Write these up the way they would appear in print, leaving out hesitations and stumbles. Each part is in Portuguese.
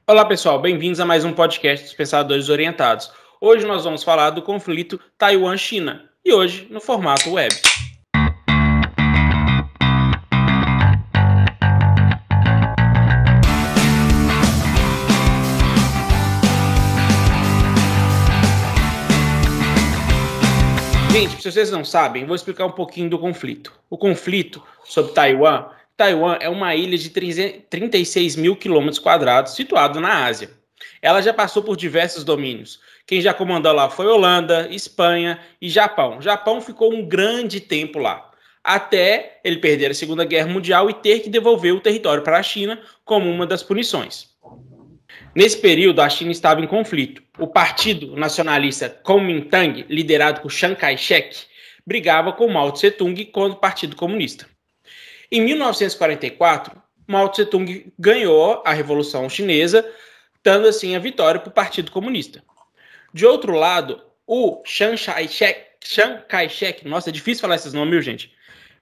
Olá pessoal, bem-vindos a mais um podcast dos Pensadores Orientados. Hoje nós vamos falar do conflito Taiwan-China e hoje no formato web. Gente, se vocês não sabem, vou explicar um pouquinho do conflito. O conflito sobre Taiwan é uma ilha de 36 mil quilômetros quadrados, situado na Ásia. Ela já passou por diversos domínios. Quem já comandou lá foi Holanda, Espanha e Japão. O Japão ficou um grande tempo lá, até ele perder a Segunda Guerra Mundial e ter que devolver o território para a China como uma das punições. Nesse período, a China estava em conflito. O Partido Nacionalista Kuomintang, liderado por Chiang Kai-shek, brigava com Mao Tse-tung contra o Partido Comunista. Em 1944, Mao Tse-tung ganhou a Revolução Chinesa, dando assim a vitória para o Partido Comunista. De outro lado, o Chiang Kai-shek, nossa, é difícil falar esses nomes, gente?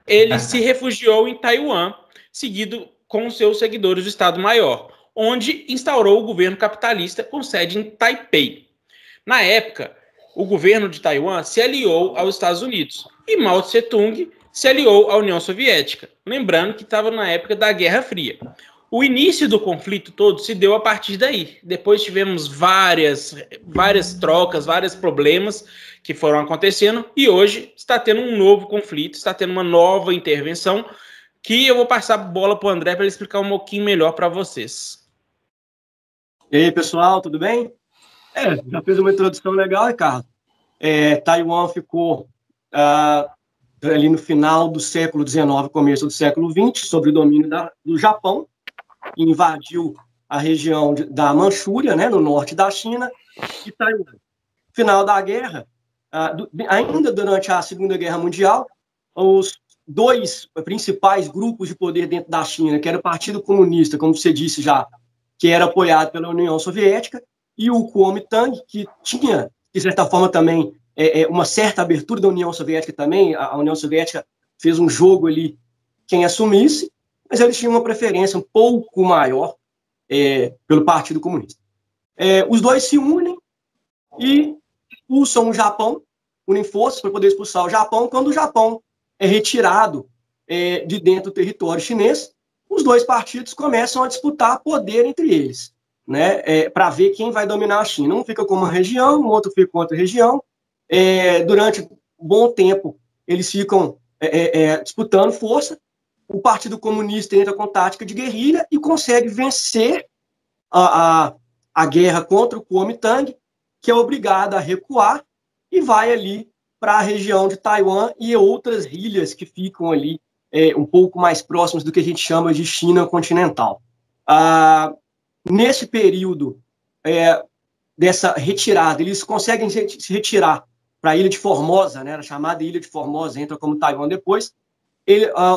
Ele se refugiou em Taiwan, seguido com seus seguidores do Estado-Maior, onde instaurou o governo capitalista com sede em Taipei. Na época, o governo de Taiwan se aliou aos Estados Unidos e Mao Tse-tung se aliou à União Soviética, lembrando que estava na época da Guerra Fria. O início do conflito todo se deu a partir daí. Depois tivemos várias trocas, vários problemas que foram acontecendo e hoje está tendo um novo conflito, está tendo uma nova intervenção que eu vou passar a bola para o André para ele explicar um pouquinho melhor para vocês. E aí, pessoal, tudo bem? Já fez uma introdução legal, Ricardo. Taiwan ficou ali no final do século XIX, começo do século XX, sob o domínio do Japão, invadiu a região da Manchúria, né, no norte da China, e Taiwan. Final da guerra, ainda durante a Segunda Guerra Mundial, os dois principais grupos de poder dentro da China, que era o Partido Comunista, como você disse já, que era apoiado pela União Soviética, e o Kuomintang, que tinha, de certa forma, também uma certa abertura da União Soviética também. A União Soviética fez um jogo ali, quem assumisse, mas eles tinham uma preferência um pouco maior pelo Partido Comunista. Os dois se unem e expulsam o Japão, unem forças para poder expulsar o Japão. Quando o Japão é retirado de dentro do território chinês, os dois partidos começam a disputar poder entre eles, né, para ver quem vai dominar a China. Um fica com uma região, o outro fica com outra região. Durante um bom tempo, eles ficam disputando força. O Partido Comunista entra com tática de guerrilha e consegue vencer a guerra contra o Kuomintang, que é obrigado a recuar e vai ali para a região de Taiwan e outras ilhas que ficam ali um pouco mais próximos do que a gente chama de China continental. Nesse período dessa retirada, eles conseguem se retirar para a Ilha de Formosa, né, a chamada Ilha de Formosa, entra como Taiwan depois.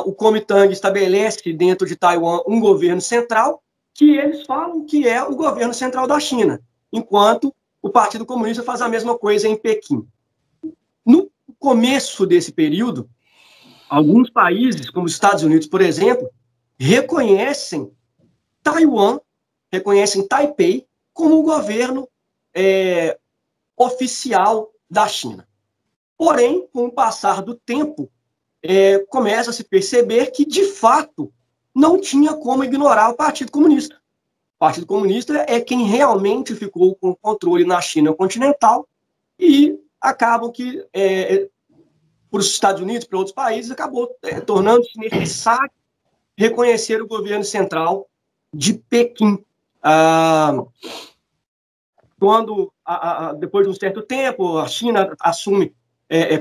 O Kuomintang estabelece dentro de Taiwan um governo central, que eles falam que é o governo central da China, enquanto o Partido Comunista faz a mesma coisa em Pequim. No começo desse período, alguns países, como os Estados Unidos, por exemplo, reconhecem Taiwan, reconhecem Taipei como o governo oficial da China. Porém, com o passar do tempo, começa a se perceber que, de fato, não tinha como ignorar o Partido Comunista. O Partido Comunista é quem realmente ficou com o controle na China continental e acabam que, para os Estados Unidos, para outros países, acabou tornando-se necessário reconhecer o governo central de Pequim. Quando, depois de um certo tempo, a China assume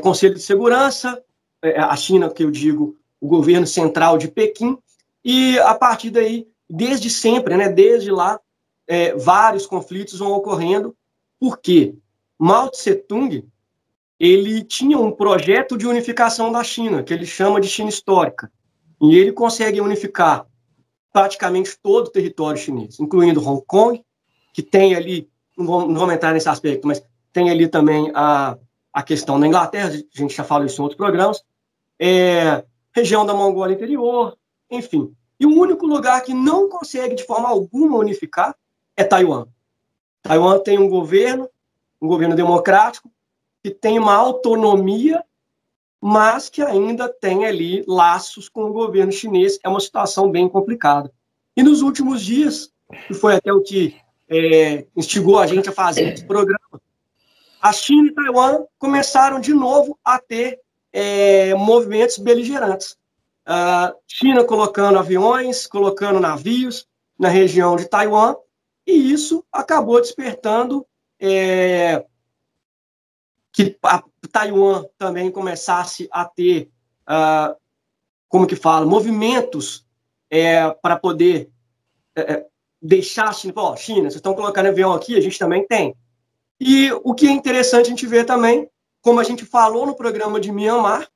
Conselho de Segurança, a China, que eu digo, o governo central de Pequim, e a partir daí, desde sempre, né, desde lá, vários conflitos vão ocorrendo, porque Mao Tse-tung ele tinha um projeto de unificação da China, que ele chama de China Histórica, e ele consegue unificar praticamente todo o território chinês, incluindo Hong Kong, que tem ali, não vamos entrar nesse aspecto, mas tem ali também a questão da Inglaterra, a gente já falou isso em outros programas, região da Mongólia Interior, enfim. E o único lugar que não consegue de forma alguma unificar é Taiwan. Taiwan tem um governo democrático, que tem uma autonomia, mas que ainda tem ali laços com o governo chinês. É uma situação bem complicada. E nos últimos dias, que foi até o que instigou a gente a fazer esse programa, a China e Taiwan começaram de novo a ter movimentos beligerantes. A China colocando aviões, colocando navios na região de Taiwan, e isso acabou despertando que a Taiwan também começasse a ter, movimentos para poder deixar a China. Pô, China, vocês estão colocando avião aqui, a gente também tem. E o que é interessante a gente ver também, como a gente falou no programa de Myanmar,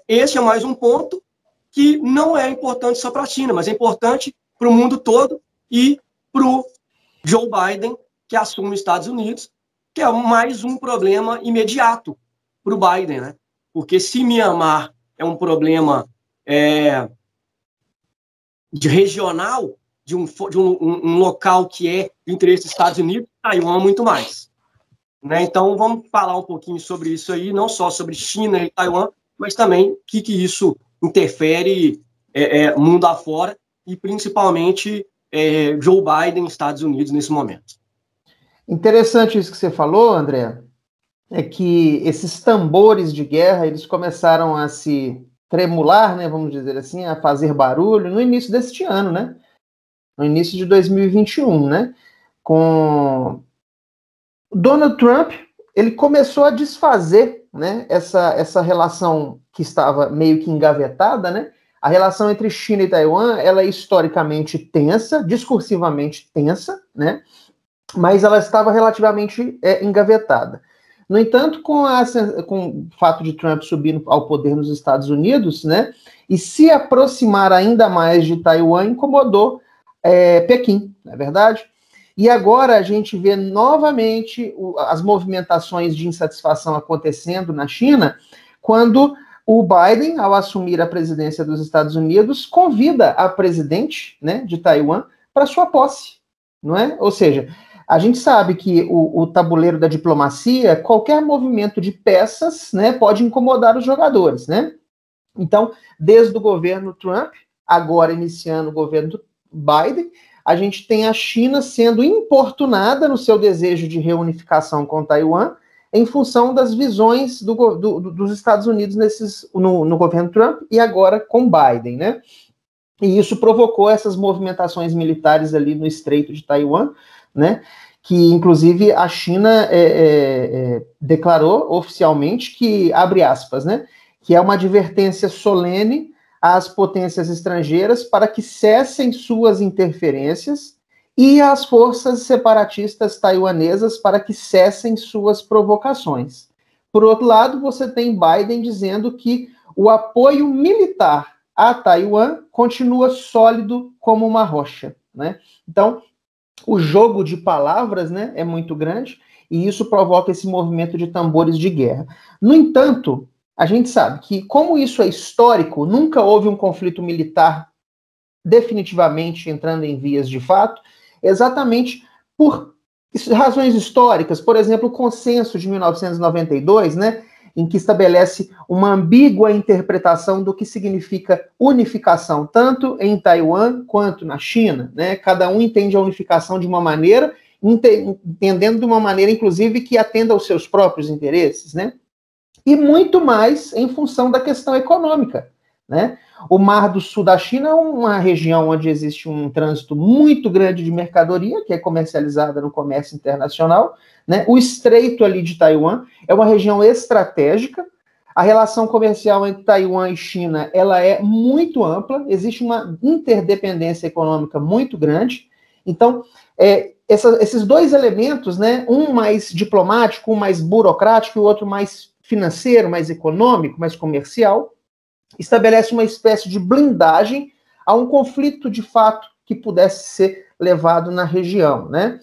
esse é mais um ponto que não é importante só para a China, mas é importante para o mundo todo e para o Joe Biden, que assume os Estados Unidos, que é mais um problema imediato para o Biden, né? Porque se Myanmar é um problema de regional, de um local que é de interesse dos Estados Unidos, Taiwan muito mais. Né? Então, vamos falar um pouquinho sobre isso aí, não só sobre China e Taiwan, mas também o que isso interfere mundo afora e principalmente Joe Biden e Estados Unidos nesse momento. Interessante isso que você falou, André, é que esses tambores de guerra, eles começaram a se tremular, né, vamos dizer assim, a fazer barulho no início deste ano, né? No início de 2021, né? Com Donald Trump, ele começou a desfazer, né, essa relação que estava meio que engavetada, né? A relação entre China e Taiwan, ela é historicamente tensa, discursivamente tensa, né? Mas ela estava relativamente engavetada. No entanto, com o fato de Trump subir ao poder nos Estados Unidos, né, e se aproximar ainda mais de Taiwan, incomodou Pequim, não é verdade? E agora a gente vê novamente as movimentações de insatisfação acontecendo na China, quando o Biden, ao assumir a presidência dos Estados Unidos, convida a presidente, né, de Taiwan para sua posse, não é? Ou seja, a gente sabe que o tabuleiro da diplomacia, qualquer movimento de peças, né, pode incomodar os jogadores, né? Então, desde o governo Trump, agora iniciando o governo Biden, a gente tem a China sendo importunada no seu desejo de reunificação com Taiwan, em função das visões dos Estados Unidos no governo Trump e agora com Biden, né? E isso provocou essas movimentações militares ali no Estreito de Taiwan, né? Que, inclusive, a China declarou oficialmente que, abre aspas, né? Que é uma advertência solene às potências estrangeiras para que cessem suas interferências e às forças separatistas taiwanesas para que cessem suas provocações. Por outro lado, você tem Biden dizendo que o apoio militar a Taiwan continua sólido como uma rocha, né? Então, o jogo de palavras, né, é muito grande e isso provoca esse movimento de tambores de guerra. No entanto, a gente sabe que, como isso é histórico, nunca houve um conflito militar definitivamente entrando em vias de fato, exatamente por razões históricas. Por exemplo, o consenso de 1992, né, em que estabelece uma ambígua interpretação do que significa unificação, tanto em Taiwan quanto na China, né? Cada um entende a unificação de uma maneira, entendendo de uma maneira, inclusive, que atenda aos seus próprios interesses, né? E muito mais em função da questão econômica, né? O Mar do Sul da China é uma região onde existe um trânsito muito grande de mercadoria, que é comercializada no comércio internacional, né? O Estreito ali de Taiwan é uma região estratégica. A relação comercial entre Taiwan e China, ela é muito ampla, existe uma interdependência econômica muito grande. Então, esses dois elementos, né? Um mais diplomático, um mais burocrático e o outro mais financeiro, mais econômico, mais comercial, estabelece uma espécie de blindagem a um conflito de fato que pudesse ser levado na região, né?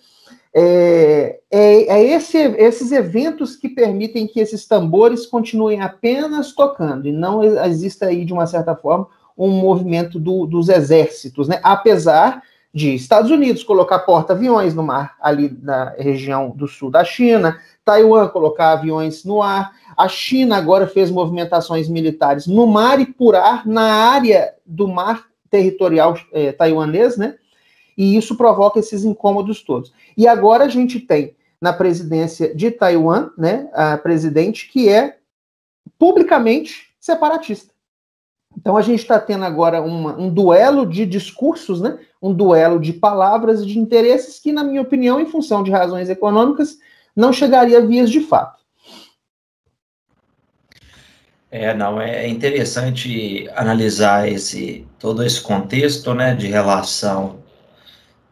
Esses eventos que permitem que esses tambores continuem apenas tocando e não exista aí, de uma certa forma, um movimento dos exércitos, né? Apesar de Estados Unidos colocar porta-aviões no mar, ali na região do sul da China, Taiwan colocar aviões no ar, a China agora fez movimentações militares no mar e por ar, na área do mar territorial taiwanês, né? E isso provoca esses incômodos todos. E agora a gente tem na presidência de Taiwan, né, a presidente que é publicamente separatista. Então a gente está tendo agora um duelo de discursos, né, um duelo de palavras e de interesses que, na minha opinião, em função de razões econômicas, não chegaria a vias de fato. É interessante analisar todo esse contexto, né, de relação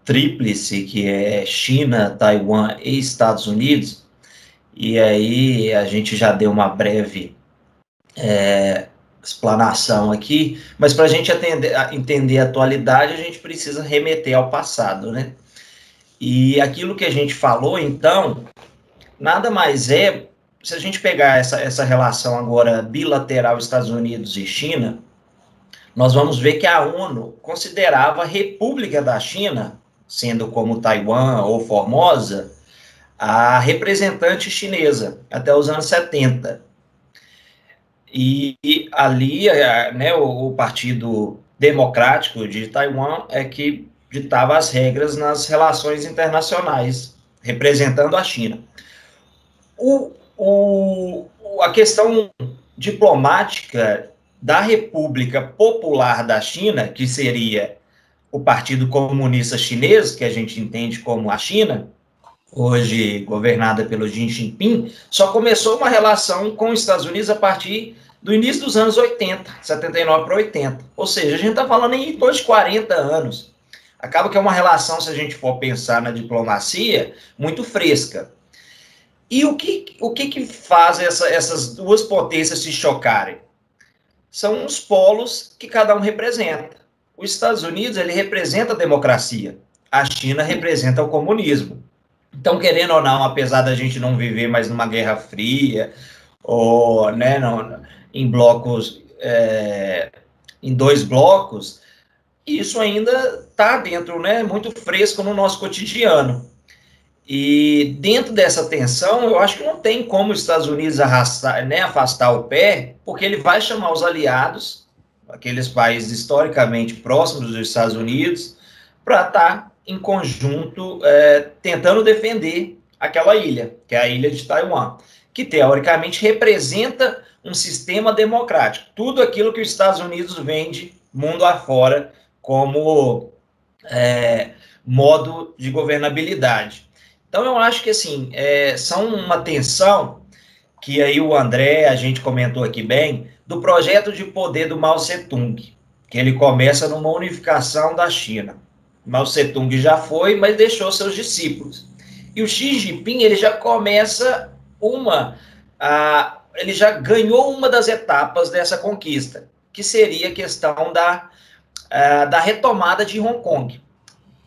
tríplice, que é China, Taiwan e Estados Unidos, e aí a gente já deu uma breve explanação aqui, mas para a gente entender a atualidade, a gente precisa remeter ao passado, né? E aquilo que a gente falou, então, nada mais se a gente pegar essa relação agora bilateral Estados Unidos e China, nós vamos ver que a ONU considerava a República da China, sendo como Taiwan ou Formosa, a representante chinesa, até os anos 70. E ali, né, o Partido Democrático de Taiwan é que ditava as regras nas relações internacionais, representando a China. A questão diplomática da República Popular da China, que seria o Partido Comunista Chinês, que a gente entende como a China, hoje governada pelo Xi Jinping, só começou uma relação com os Estados Unidos a partir do início dos anos 80, 79 para 80. Ou seja, a gente está falando em torno de 40 anos. Acaba que é uma relação, se a gente for pensar na diplomacia, muito fresca. E o que faz essas duas potências se chocarem? São os polos que cada um representa. Os Estados Unidos, ele representa a democracia. A China representa o comunismo. Então, querendo ou não, apesar da gente não viver mais numa Guerra Fria, ou, né, em blocos, em dois blocos, isso ainda está dentro, né, muito fresco no nosso cotidiano. E dentro dessa tensão, eu acho que não tem como os Estados Unidos afastar o pé, porque ele vai chamar os aliados, aqueles países historicamente próximos dos Estados Unidos, para estar em conjunto tentando defender aquela ilha, que é a ilha de Taiwan, que teoricamente representa um sistema democrático, tudo aquilo que os Estados Unidos vende mundo afora como modo de governabilidade. Então, eu acho que, assim, são uma tensão que aí o André, a gente comentou aqui bem, do projeto de poder do Mao Tse-tung, que ele começa numa unificação da China. Mao Tse-tung já foi, mas deixou seus discípulos. E o Xi Jinping, ele já começa ele já ganhou uma das etapas dessa conquista, que seria a questão da retomada de Hong Kong.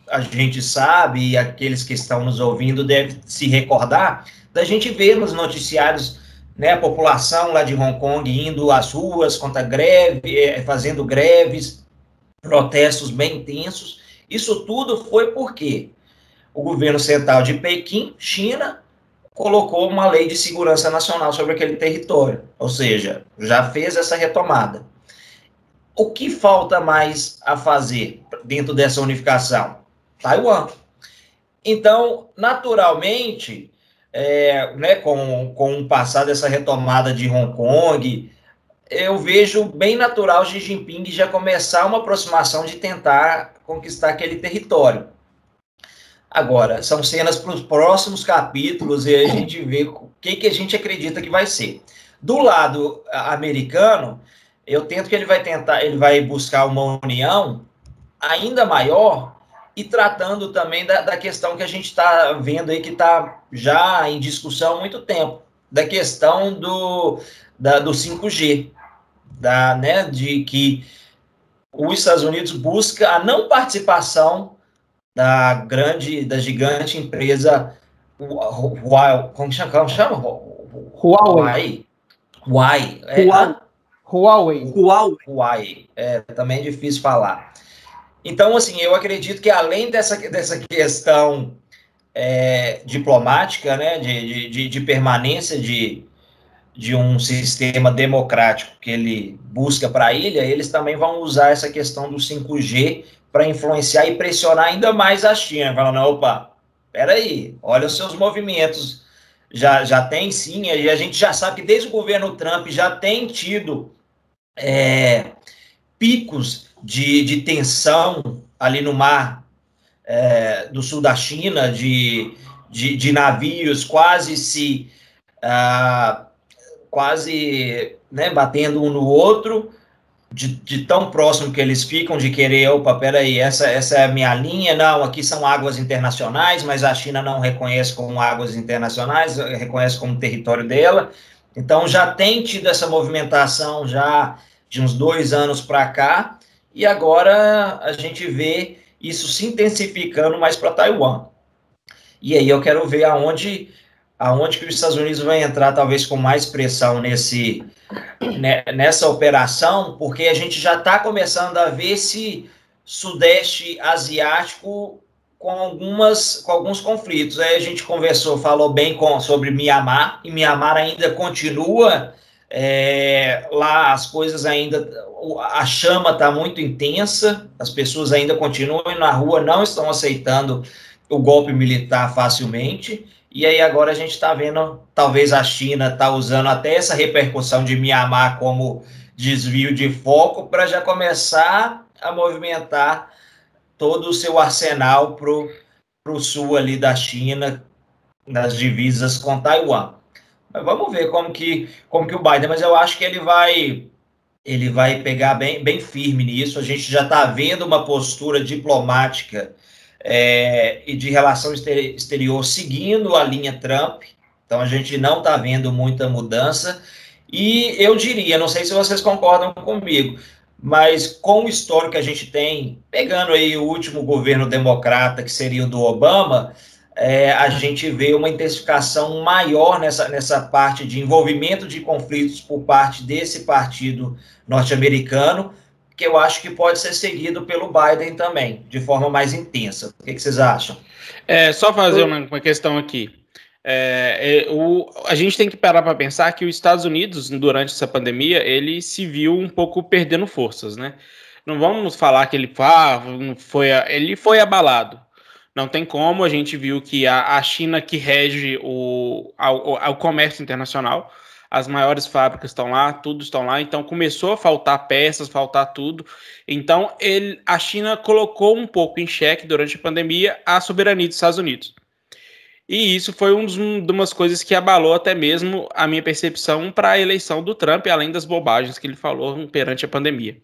A gente sabe, e aqueles que estão nos ouvindo devem se recordar, da gente ver nos noticiários, né, a população lá de Hong Kong indo às ruas contra greve, fazendo greves, protestos bem intensos. Isso tudo foi porque o governo central de Pequim, China, colocou uma lei de segurança nacional sobre aquele território, ou seja, já fez essa retomada. O que falta mais a fazer dentro dessa unificação? Taiwan. Então, naturalmente, né, com o passar dessa retomada de Hong Kong, eu vejo bem natural Xi Jinping já começar uma aproximação de tentar conquistar aquele território. Agora, são cenas para os próximos capítulos e a gente vê o que a gente acredita que vai ser. Do lado americano, eu tento que ele vai buscar uma união ainda maior e tratando também da questão que a gente está vendo aí, que está já em discussão há muito tempo, da questão do 5G, né, de que os Estados Unidos busca a não participação da gigante empresa Huawei, como chama? Huawei. Huawei. Huawei. Huawei. Também é difícil falar. Então, assim, eu acredito que além dessa questão diplomática, né, de permanência de um sistema democrático que ele busca para a ilha, eles também vão usar essa questão do 5G para influenciar e pressionar ainda mais a China, falando, opa, peraí, olha os seus movimentos, já tem sim, e a gente já sabe que desde o governo Trump já tem tido picos de tensão ali no mar do sul da China, de navios quase né, batendo um no outro, de tão próximo que eles ficam, de querer, opa, peraí, essa é a minha linha, não, aqui são águas internacionais, mas a China não reconhece como águas internacionais, reconhece como território dela. Então já tem tido essa movimentação já de uns 2 anos para cá, e agora a gente vê isso se intensificando mais para Taiwan. E aí eu quero ver aonde que os Estados Unidos vai entrar, talvez com mais pressão nessa operação, porque a gente já está começando a ver esse Sudeste Asiático com alguns conflitos. Aí a gente falou bem sobre Mianmar, e Mianmar ainda continua lá, as coisas ainda, a chama está muito intensa, as pessoas ainda continuam na rua, não estão aceitando o golpe militar facilmente. E aí agora a gente está vendo, talvez a China está usando até essa repercussão de Mianmar como desvio de foco para já começar a movimentar todo o seu arsenal para o sul ali da China, nas divisas com Taiwan. Mas vamos ver como que o Biden, mas eu acho que ele vai pegar bem firme nisso. A gente já está vendo uma postura diplomática e de relação exterior seguindo a linha Trump, então a gente não está vendo muita mudança, e eu diria, não sei se vocês concordam comigo, mas com o histórico que a gente tem, pegando aí o último governo democrata, que seria o do Obama, a gente vê uma intensificação maior nessa parte de envolvimento de conflitos por parte desse partido norte-americano, que eu acho que pode ser seguido pelo Biden também, de forma mais intensa. O que vocês acham? Só fazer uma questão aqui. A gente tem que parar para pensar que os Estados Unidos, durante essa pandemia, ele se viu um pouco perdendo forças, né? Não vamos falar que ele foi abalado. Não tem como, a gente viu que a China que rege o comércio internacional, as maiores fábricas estão lá, tudo estão lá, então começou a faltar peças, faltar tudo. Então a China colocou um pouco em xeque durante a pandemia a soberania dos Estados Unidos. E isso foi uma das coisas que abalou até mesmo a minha percepção para a eleição do Trump, além das bobagens que ele falou perante a pandemia.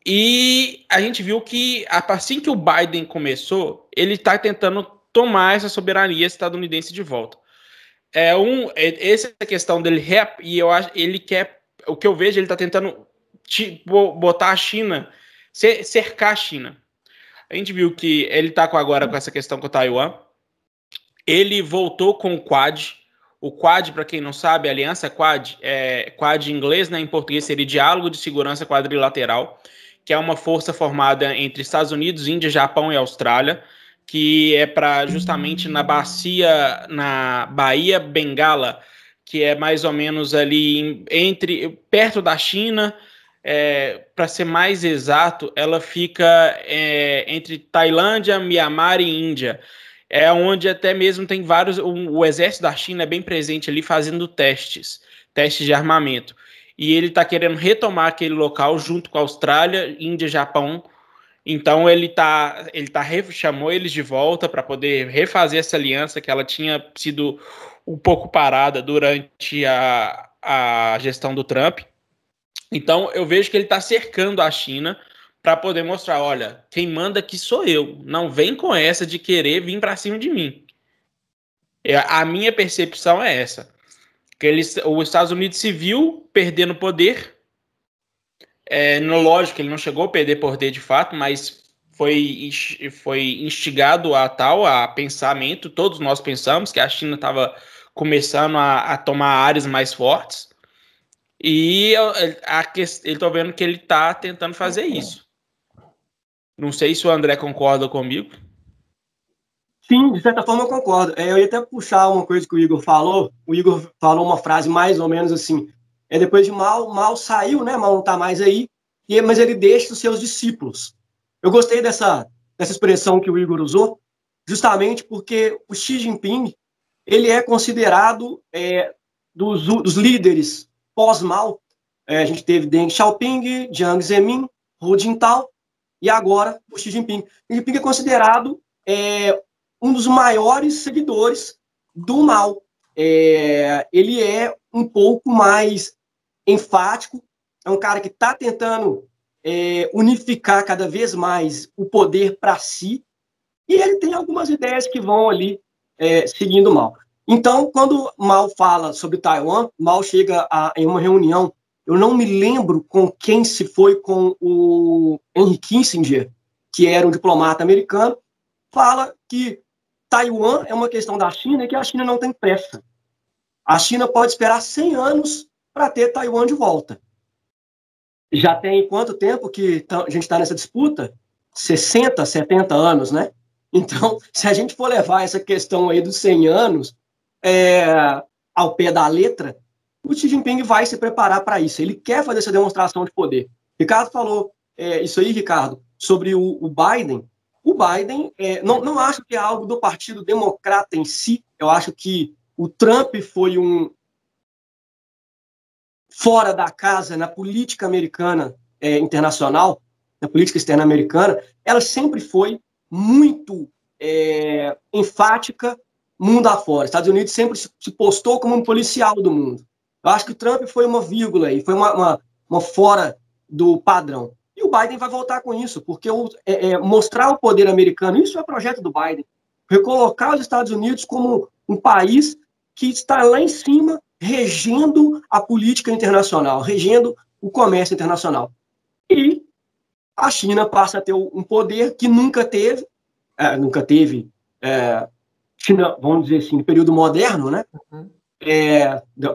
E a gente viu que, assim que o Biden começou, ele está tentando tomar essa soberania estadunidense de volta. Essa questão dele, e eu acho, ele quer, o que eu vejo, ele está tentando botar a China, cercar a China. A gente viu que ele está agora com essa questão com Taiwan. Ele voltou com o Quad. O Quad, para quem não sabe, a aliança Quad, Quad em inglês, né, em português seria Diálogo de Segurança Quadrilateral, que é uma força formada entre Estados Unidos, Índia, Japão e Austrália, que é para justamente na Baía Bengala, que é mais ou menos ali perto da China, para ser mais exato, ela fica entre Tailândia, Mianmar e Índia. É onde até mesmo tem vários... O exército da China é bem presente ali fazendo testes de armamento. E ele está querendo retomar aquele local junto com a Austrália, Índia, Japão. Então ele chamou eles de volta para poder refazer essa aliança que ela tinha sido um pouco parada durante a gestão do Trump. Então eu vejo que ele está cercando a China para poder mostrar, olha, quem manda aqui sou eu. Não vem com essa de querer vir para cima de mim. A minha percepção é essa. Que os Estados Unidos se viu perdendo poder. Lógico que ele não chegou a perder poder de fato, mas foi instigado a pensamento. Todos nós pensamos que a China estava começando a tomar áreas mais fortes. E ele está vendo que ele está tentando fazer isso. Não sei se o André concorda comigo. Sim, de certa forma eu concordo. Eu ia até puxar uma coisa que o Igor falou. O Igor falou uma frase mais ou menos assim. Depois de Mao saiu, né? Mao não está mais aí, mas ele deixa os seus discípulos. Eu gostei dessa expressão que o Igor usou, justamente porque o Xi Jinping ele é considerado dos líderes pós-Mao. A gente teve Deng Xiaoping, Jiang Zemin, Hu Jintao e agora o Xi Jinping. O Xi Jinping é considerado um dos maiores seguidores do Mao. Ele é um pouco mais enfático, é um cara que está tentando unificar cada vez mais o poder para si, e ele tem algumas ideias que vão ali seguindo Mao. Então, quando Mao fala sobre Taiwan, Mao chega em uma reunião, eu não me lembro com quem se foi, com o Henry Kissinger, que era um diplomata americano, fala que Taiwan é uma questão da China e que a China não tem pressa. A China pode esperar 100 anos para ter Taiwan de volta. Já tem quanto tempo que a gente está nessa disputa? 60, 70 anos, né? Então, se a gente for levar essa questão aí dos 100 anos ao pé da letra, o Xi Jinping vai se preparar para isso. Ele quer fazer essa demonstração de poder. Ricardo falou isso aí, Ricardo, sobre o Biden. O Biden, não acho que é algo do Partido Democrata em si. Eu acho que o Trump foi fora da casa na política americana internacional, na política externa americana. Ela sempre foi muito enfática mundo afora. Estados Unidos sempre se postou como um policial do mundo. Eu acho que o Trump foi uma vírgula aí, foi uma fora do padrão. E o Biden vai voltar com isso, porque mostrar o poder americano, isso é o projeto do Biden, recolocar os Estados Unidos como um país que está lá em cima, regendo a política internacional, regendo o comércio internacional. E a China passa a ter um poder que nunca teve, China, vamos dizer assim, no período moderno, né?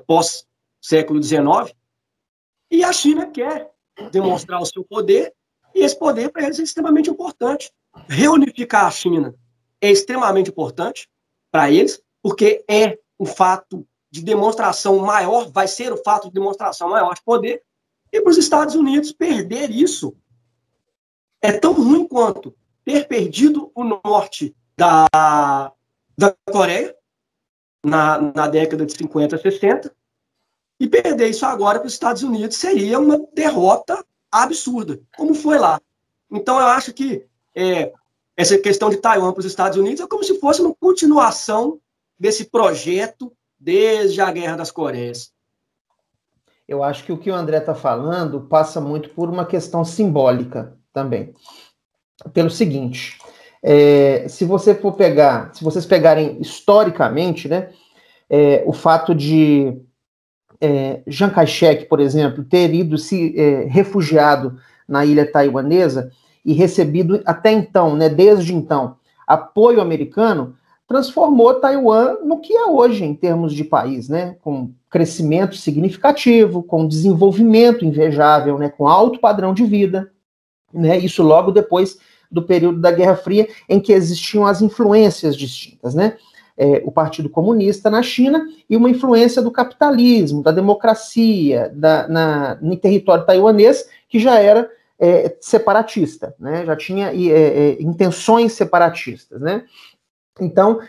Pós-século XIX, e a China quer demonstrar o seu poder, e esse poder para eles é extremamente importante. Reunificar a China é extremamente importante para eles, porque é um fato de demonstração maior, vai ser o fato de demonstração maior de poder, e para os Estados Unidos perder isso é tão ruim quanto ter perdido o norte da Coreia na década de 50, 60, e perder isso agora para os Estados Unidos seria uma derrota absurda, como foi lá. Então, eu acho que essa questão de Taiwan para os Estados Unidos é como se fosse uma continuação desse projeto desde a Guerra das Coreias. Eu acho que o que o André está falando passa muito por uma questão simbólica também. Pelo seguinte, se vocês pegarem historicamente, né, o fato de Chiang Kai-shek, por exemplo, ter ido se refugiado na ilha taiwanesa e recebido até então, né, desde então, apoio americano, transformou Taiwan no que é hoje em termos de país, né, com crescimento significativo, com desenvolvimento invejável, né, com alto padrão de vida, né, isso logo depois do período da Guerra Fria, em que existiam as influências distintas, né, o Partido Comunista na China e uma influência do capitalismo, da democracia, no território taiwanês, que já era separatista, né, já tinha intenções separatistas, né. Então,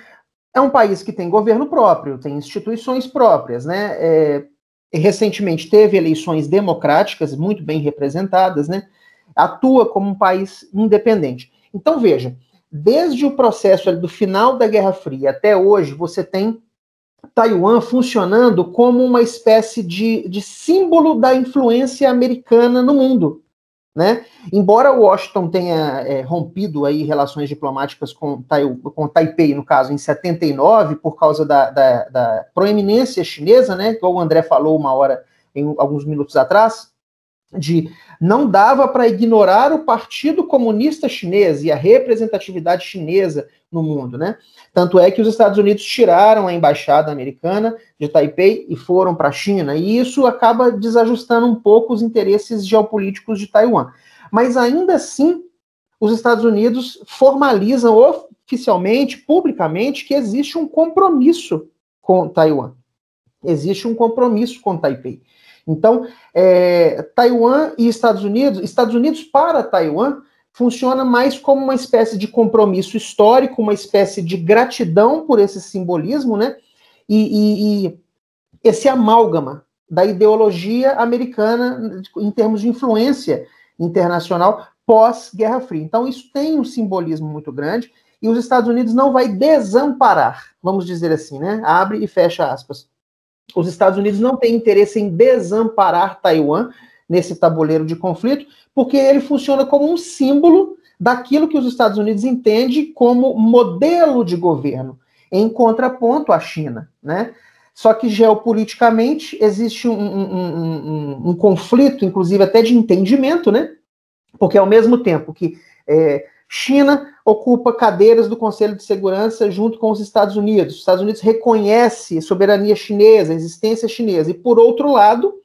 é um país que tem governo próprio, tem instituições próprias, né? Recentemente teve eleições democráticas muito bem representadas, né? Atua como um país independente. Então, veja, desde o processo do final da Guerra Fria até hoje, você tem Taiwan funcionando como uma espécie de símbolo da influência americana no mundo, né? Embora Washington tenha rompido aí relações diplomáticas com Taipei, no caso, em 79, por causa da proeminência chinesa, né, que o André falou alguns minutos atrás, de não dava para ignorar o Partido Comunista Chinês e a representatividade chinesa no mundo, né? Tanto é que os Estados Unidos tiraram a embaixada americana de Taipei e foram para a China, e isso acaba desajustando um pouco os interesses geopolíticos de Taiwan. Mas ainda assim, os Estados Unidos formalizam oficialmente, publicamente, que existe um compromisso com Taiwan. Existe um compromisso com Taipei. Então, Taiwan e Estados Unidos para Taiwan, funciona mais como uma espécie de compromisso histórico, uma espécie de gratidão por esse simbolismo, né? E esse amálgama da ideologia americana em termos de influência internacional pós-Guerra Fria. Então, isso tem um simbolismo muito grande, e os Estados Unidos não vai desamparar, vamos dizer assim, né? Abre e fecha aspas. Os Estados Unidos não têm interesse em desamparar Taiwan nesse tabuleiro de conflito, porque ele funciona como um símbolo daquilo que os Estados Unidos entende como modelo de governo, em contraponto à China, né? Só que geopoliticamente existe um conflito, inclusive até de entendimento, né? Porque ao mesmo tempo que China ocupa cadeiras do Conselho de Segurança junto com os Estados Unidos reconhece a soberania chinesa, a existência chinesa, e por outro lado,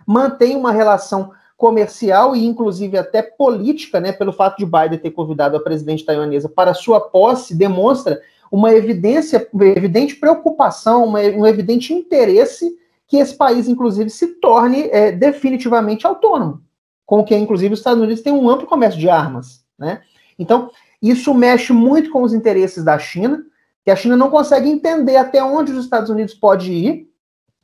mantém uma relação comercial e inclusive até política, né, pelo fato de Biden ter convidado a presidente taiwanesa para sua posse, demonstra uma evidente preocupação, um evidente interesse que esse país, inclusive, se torne definitivamente autônomo, com que, inclusive, os Estados Unidos têm um amplo comércio de armas, né? Então, isso mexe muito com os interesses da China, que a China não consegue entender até onde os Estados Unidos pode ir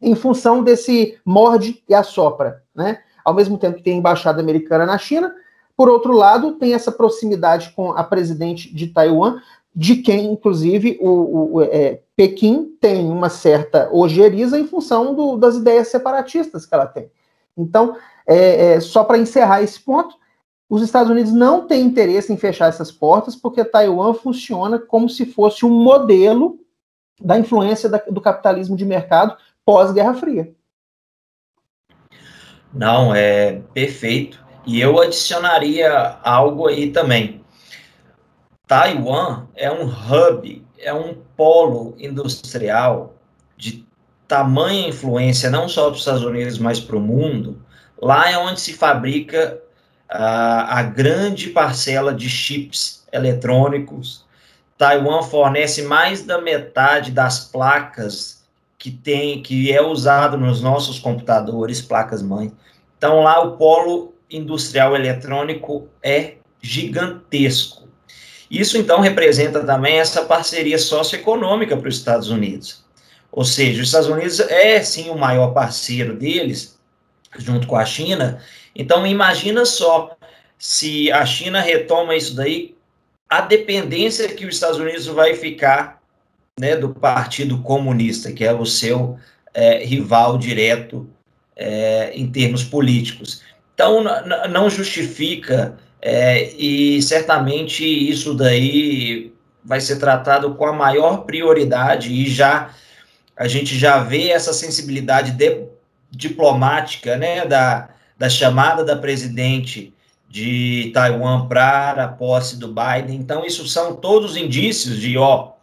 em função desse morde e assopra, né? Ao mesmo tempo que tem a embaixada americana na China, por outro lado, tem essa proximidade com a presidente de Taiwan, de quem, inclusive, Pequim tem uma certa ojeriza em função das ideias separatistas que ela tem. Então, só para encerrar esse ponto, os Estados Unidos não têm interesse em fechar essas portas, porque Taiwan funciona como se fosse um modelo da influência do capitalismo de mercado pós-Guerra Fria. Não, é perfeito. E eu adicionaria algo aí também. Taiwan é um hub, é um polo industrial de tamanha influência, não só para os Estados Unidos, mas para o mundo. Lá é onde se fabrica a grande parcela de chips eletrônicos. Taiwan fornece mais da metade das placas que é usado nos nossos computadores, placas-mãe. Então, lá o polo industrial eletrônico é gigantesco. Isso, então, representa também essa parceria socioeconômica para os Estados Unidos. Ou seja, os Estados Unidos é, sim, o maior parceiro deles, junto com a China. Então, imagina só, se a China retoma isso daí, a dependência que os Estados Unidos vai ficar, né, do Partido Comunista, que é o seu rival direto em termos políticos. Então, não justifica, e certamente isso daí vai ser tratado com a maior prioridade, e a gente já vê essa sensibilidade diplomática, né, da chamada da presidente de Taiwan para a posse do Biden. Então, isso são todos indícios de,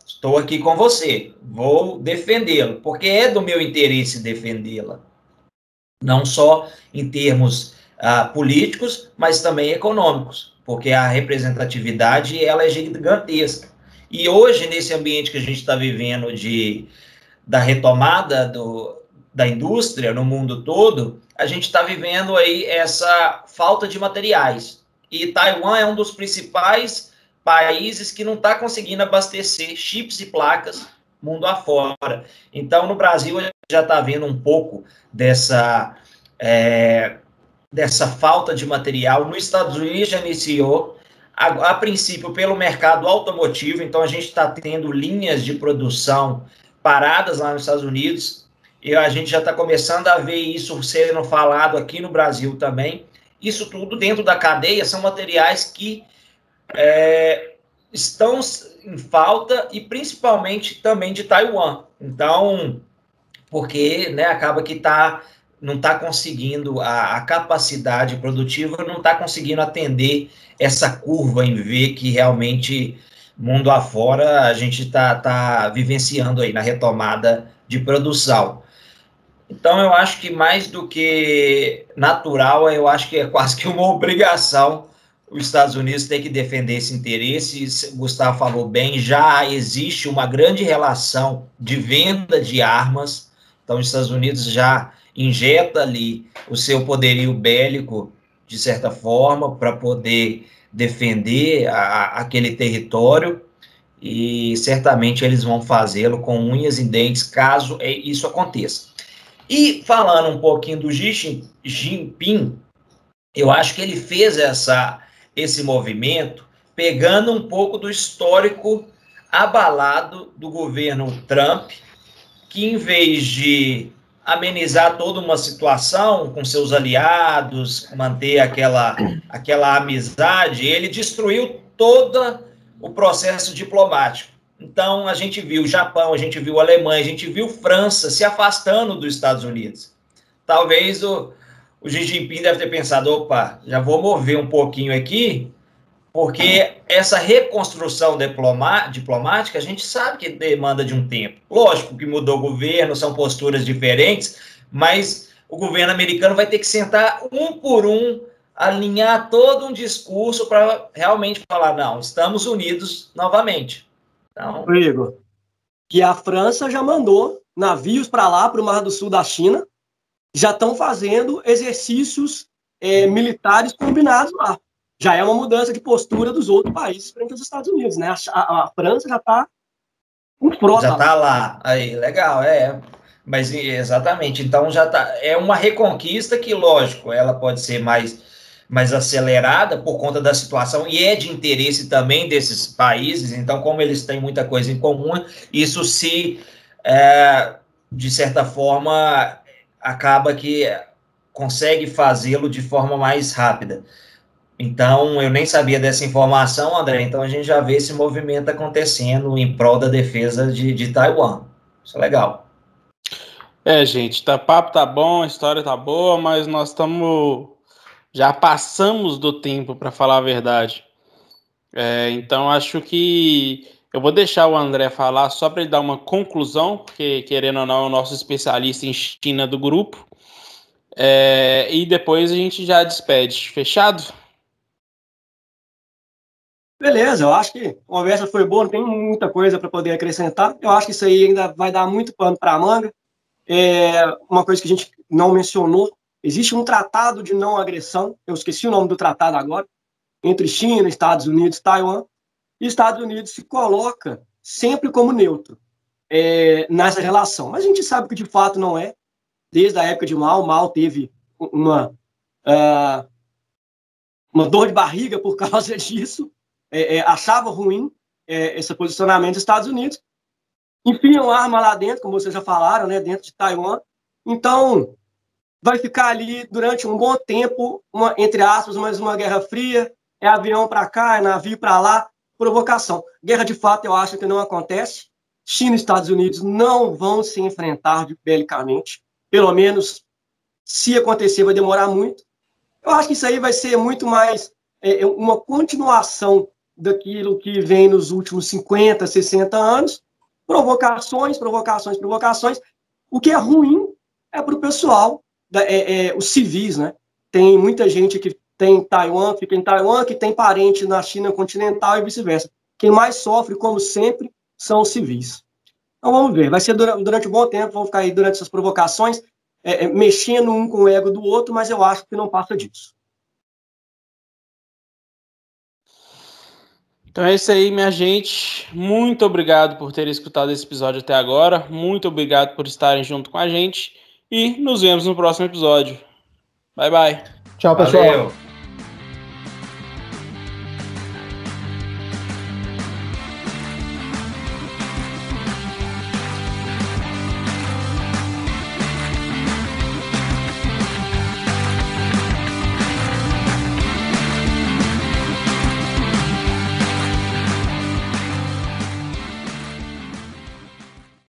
estou aqui com você, vou defendê-lo, porque é do meu interesse defendê-la. Não só em termos políticos, mas também econômicos, porque a representatividade ela é gigantesca. E hoje, nesse ambiente que a gente está vivendo da retomada da indústria no mundo todo, a gente está vivendo aí essa falta de materiais. E Taiwan é um dos principais países que não está conseguindo abastecer chips e placas mundo afora. Então, no Brasil, já está vendo um pouco dessa falta de material. Nos Estados Unidos já iniciou, a princípio, pelo mercado automotivo. Então, a gente está tendo linhas de produção paradas lá nos Estados Unidos, e a gente já está começando a ver isso sendo falado aqui no Brasil também. Isso tudo dentro da cadeia são materiais que estão em falta, e principalmente também de Taiwan. Então, porque, né, acaba que não está conseguindo, a capacidade produtiva não está conseguindo atender essa curva em V que realmente, mundo afora, a gente está vivenciando aí na retomada de produção. Então, eu acho que mais do que natural, eu acho que é quase que uma obrigação os Estados Unidos têm que defender esse interesse. O Gustavo falou bem, já existe uma grande relação de venda de armas, então os Estados Unidos já injeta ali o seu poderio bélico, de certa forma, para poder defender aquele território, e certamente eles vão fazê-lo com unhas e dentes, caso isso aconteça. E falando um pouquinho do Xi Jinping, eu acho que ele fez esse movimento pegando um pouco do histórico abalado do governo Trump, que em vez de amenizar toda uma situação com seus aliados, manter aquela amizade, ele destruiu todo o processo diplomático. Então, a gente viu o Japão, a gente viu a Alemanha, a gente viu França se afastando dos Estados Unidos. Talvez o Xi Jinping deve ter pensado, opa, já vou mover um pouquinho aqui, porque essa reconstrução diplomática, a gente sabe que demanda de um tempo. Lógico que mudou o governo, são posturas diferentes, mas o governo americano vai ter que sentar um por um, alinhar todo um discurso para realmente falar, não, estamos unidos novamente. Então... Igor, que a França já mandou navios para lá, para o Mar do Sul da China, já estão fazendo exercícios militares combinados lá. Já é uma mudança de postura dos outros países frente aos Estados Unidos, né? A França já está com frota. Já está lá. Aí, legal, Mas, exatamente, então já tá. É uma reconquista que, lógico, ela pode ser mais acelerada por conta da situação, e é de interesse também desses países, então, como eles têm muita coisa em comum, isso de certa forma, acaba que consegue fazê-lo de forma mais rápida. Então, eu nem sabia dessa informação, André, então a gente já vê esse movimento acontecendo em prol da defesa de Taiwan. Isso é legal. Gente, papo tá bom, a história tá boa, mas nós já passamos do tempo, para falar a verdade. Então, acho que eu vou deixar o André falar só para ele dar uma conclusão, porque, querendo ou não, é o nosso especialista em China do grupo. E depois a gente já despede. Fechado? Beleza, eu acho que a conversa foi boa, não tem muita coisa para poder acrescentar. Eu acho que isso aí ainda vai dar muito pano para a manga. Uma coisa que a gente não mencionou, existe um tratado de não agressão, eu esqueci o nome do tratado agora, entre China, Estados Unidos e Taiwan, e Estados Unidos se coloca sempre como neutro nessa relação. Mas a gente sabe que de fato não é. Desde a época de Mao teve uma dor de barriga por causa disso, achava ruim esse posicionamento dos Estados Unidos, enfiam arma lá dentro, como vocês já falaram, né, dentro de Taiwan. Então, vai ficar ali durante um bom tempo, entre aspas, mais uma guerra fria, avião para cá, navio para lá, provocação. Guerra de fato, eu acho que não acontece. China e Estados Unidos não vão se enfrentar belicamente, pelo menos, se acontecer, vai demorar muito. Eu acho que isso aí vai ser muito mais uma continuação daquilo que vem nos últimos 50, 60 anos, provocações. O que é ruim é para o pessoal, os civis, né? Tem muita gente que tem Taiwan, fica em Taiwan, que tem parente na China continental e vice-versa. Quem mais sofre, como sempre, são os civis. Então vamos ver, vai ser durante um bom tempo, vão ficar aí durante essas provocações, mexendo um com o ego do outro, mas eu acho que não passa disso. Então é isso aí, minha gente. Muito obrigado por terem escutado esse episódio até agora. Muito obrigado por estarem junto com a gente. E nos vemos no próximo episódio. Bye, bye. Tchau, pessoal. Valeu.